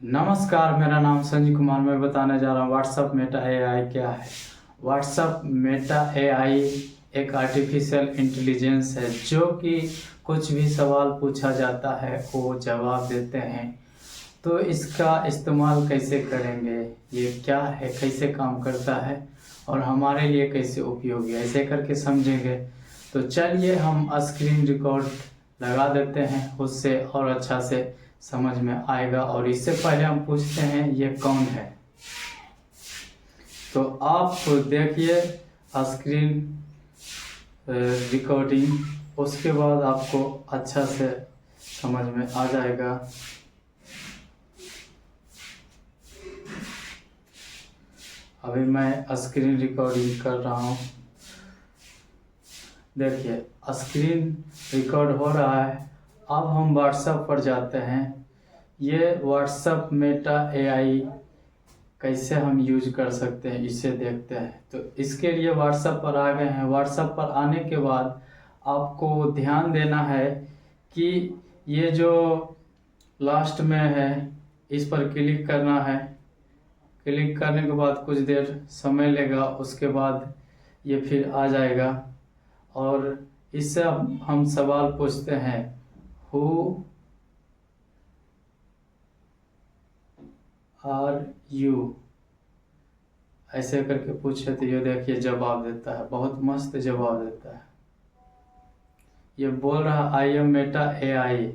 नमस्कार, मेरा नाम संजय कुमार। मैं बताने जा रहा हूँ व्हाट्सएप मेटा एआई क्या है। व्हाट्सएप मेटा एआई एक आर्टिफिशियल इंटेलिजेंस है जो कि कुछ भी सवाल पूछा जाता है वो जवाब देते हैं। तो इसका इस्तेमाल कैसे करेंगे, ये क्या है, कैसे काम करता है और हमारे लिए कैसे उपयोगी है, ऐसे करके समझेंगे। तो चलिए हम स्क्रीन रिकॉर्ड लगा देते हैं, उससे और अच्छा से समझ में आएगा। और इससे पहले हम पूछते हैं ये कौन है। तो आप देखिए स्क्रीन रिकॉर्डिंग, उसके बाद आपको अच्छा से समझ में आ जाएगा। अभी मैं स्क्रीन रिकॉर्डिंग कर रहा हूँ। देखिए स्क्रीन रिकॉर्ड हो रहा है। अब हम व्हाट्सएप पर जाते हैं। ये व्हाट्सएप मेटा एआई कैसे हम यूज कर सकते हैं इसे देखते हैं। तो इसके लिए व्हाट्सएप पर आ गए हैं। व्हाट्सएप पर आने के बाद आपको ध्यान देना है कि ये जो लास्ट में है इस पर क्लिक करना है। क्लिक करने के बाद कुछ देर समय लेगा, उसके बाद ये फिर आ जाएगा और इससे हम सवाल पूछते हैं हु आर यू, ऐसे करके पूछे तो ये देखिए जवाब देता है, बहुत मस्त जवाब देता है। ये बोल रहा I am Meta AI,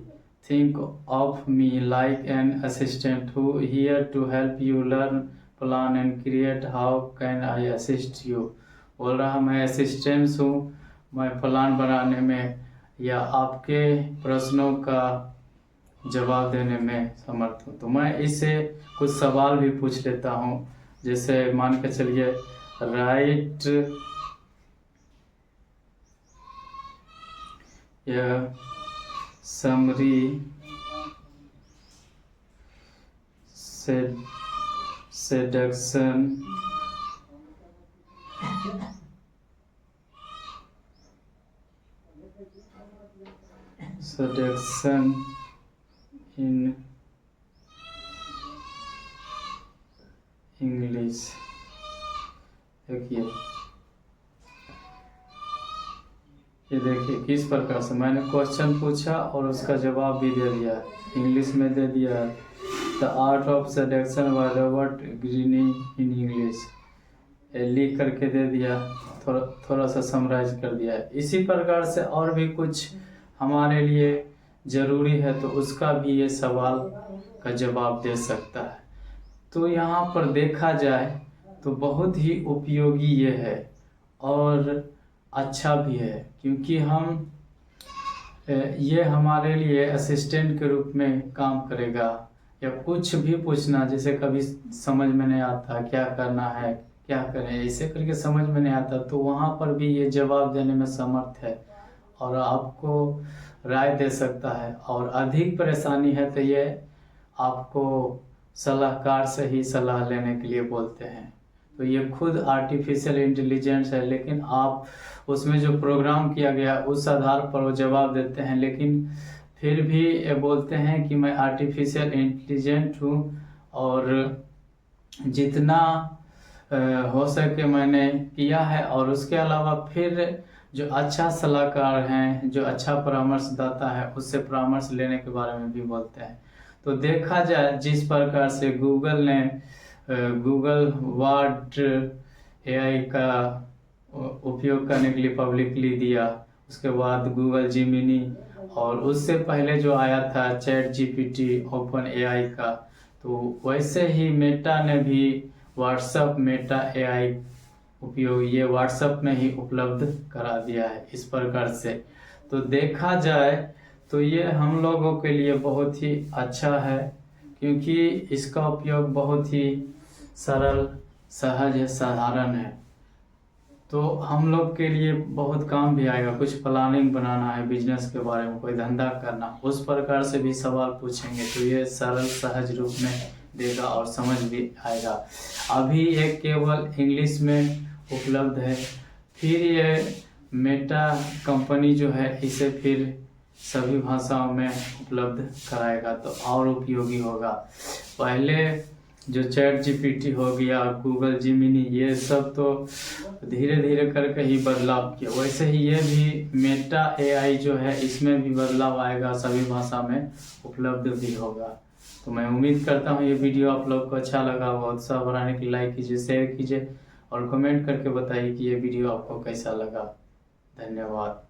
think of me like an assistant who here to help you learn plan and create, how can I assist you. बोल रहा मैं असिस्टेंट हूँ, मैं प्लान बनाने में या आपके प्रश्नों का जवाब देने में समर्थ हूँ। तो मैं इससे कुछ सवाल भी पूछ लेता हूँ, जैसे मान के चलिए राइट या समरी सेडक्शन इन इंग्लिश। देखिए ये देखिए किस प्रकार से मैंने क्वेश्चन पूछा और उसका जवाब भी दे दिया, इंग्लिश में दे दिया। The art of seduction by Robert Greene in English, लिख करके दे दिया, थोड़ा सा समराइज कर दिया। इसी प्रकार से और भी कुछ हमारे लिए ज़रूरी है तो उसका भी ये सवाल का जवाब दे सकता है। तो यहाँ पर देखा जाए तो बहुत ही उपयोगी ये है और अच्छा भी है, क्योंकि हम ये हमारे लिए असिस्टेंट के रूप में काम करेगा। या कुछ भी पूछना, जैसे कभी समझ में नहीं आता क्या करना है, क्या करें, ऐसे करके समझ में नहीं आता, तो वहाँ पर भी ये जवाब देने में समर्थ है और आपको राय दे सकता है। और अधिक परेशानी है तो ये आपको सलाहकार से ही सलाह लेने के लिए बोलते हैं। तो ये खुद आर्टिफिशियल इंटेलिजेंस है, लेकिन आप उसमें जो प्रोग्राम किया गया उस आधार पर वो जवाब देते हैं, लेकिन फिर भी ये बोलते हैं कि मैं आर्टिफिशियल इंटेलिजेंट हूँ और जितना हो सके मैंने किया है। और उसके अलावा फिर जो अच्छा सलाहकार हैं, जो अच्छा परामर्शदाता है, उससे परामर्श लेने के बारे में भी बोलते हैं। तो देखा जाए जिस प्रकार से गूगल ने गूगल वर्ड एआई का उपयोग करने के लिए पब्लिकली दिया, उसके बाद गूगल जिमिनी, और उससे पहले जो आया था चैट जीपीटी ओपन एआई का, तो वैसे ही मेटा ने भी व्हाट्सएप मेटा एआई उपयोग ये व्हाट्सएप में ही उपलब्ध करा दिया है इस प्रकार से। तो देखा जाए तो ये हम लोगों के लिए बहुत ही अच्छा है, क्योंकि इसका उपयोग बहुत ही सरल, सहज है, साधारण है। तो हम लोग के लिए बहुत काम भी आएगा। कुछ प्लानिंग बनाना है, बिजनेस के बारे में, कोई धंधा करना, उस प्रकार से भी सवाल पूछेंगे तो ये सरल सहज रूप में देगा और समझ भी आएगा। अभी ये केवल इंग्लिश में उपलब्ध है। फिर ये मेटा कंपनी जो है इसे फिर सभी भाषाओं में उपलब्ध कराएगा तो और उपयोगी होगा। पहले जो चैट जीपीटी हो गया, गूगल जिमिनी, ये सब तो धीरे धीरे करके ही बदलाव किया, वैसे ही ये भी मेटा एआई जो है इसमें भी बदलाव आएगा, सभी भाषा में उपलब्ध भी होगा। तो मैं उम्मीद करता हूँ ये वीडियो आप लोग को अच्छा लगा होगा। उत्साह बढ़ाने के लिए लाइक कीजिए, शेयर कीजिए और कमेंट करके बताइए कि ये वीडियो आपको कैसा लगा। धन्यवाद।